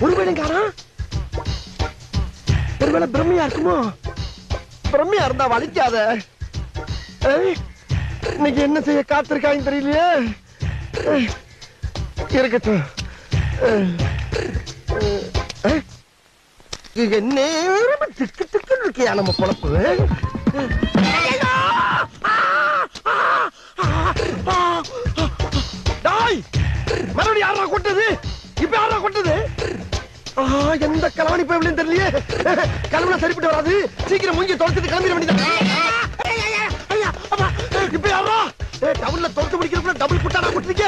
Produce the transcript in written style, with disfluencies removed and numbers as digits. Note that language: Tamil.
ஒருவேளை காணோம். ஒருவேளை பிரம்மையா இருக்குமோ? பிரம்மையா இருந்தா வலிக்காத. இன்னைக்கு என்ன செய்ய காத்திருக்காங்க தெரியலையே. இருக்கட்டும். நேரம் திக்கு திக்கு இருக்கியா நம்ம பொழப்பு. மறுபடியும் யாரா கொட்டது? இப்ப யாரா கொட்டது? எந்த கலவாணி போய் தெரியலையே. கலவுல சரிப்பட்டு வராது. சீக்கிரம் மூஞ்சி தொடச்சிட்டு கிளம்பிட வேண்டியதான். இப்ப யாரா டவுன்ல தொடச்சு முடிக்கிறப்ப டபுள் குட்டானா கொட்டுறீங்க.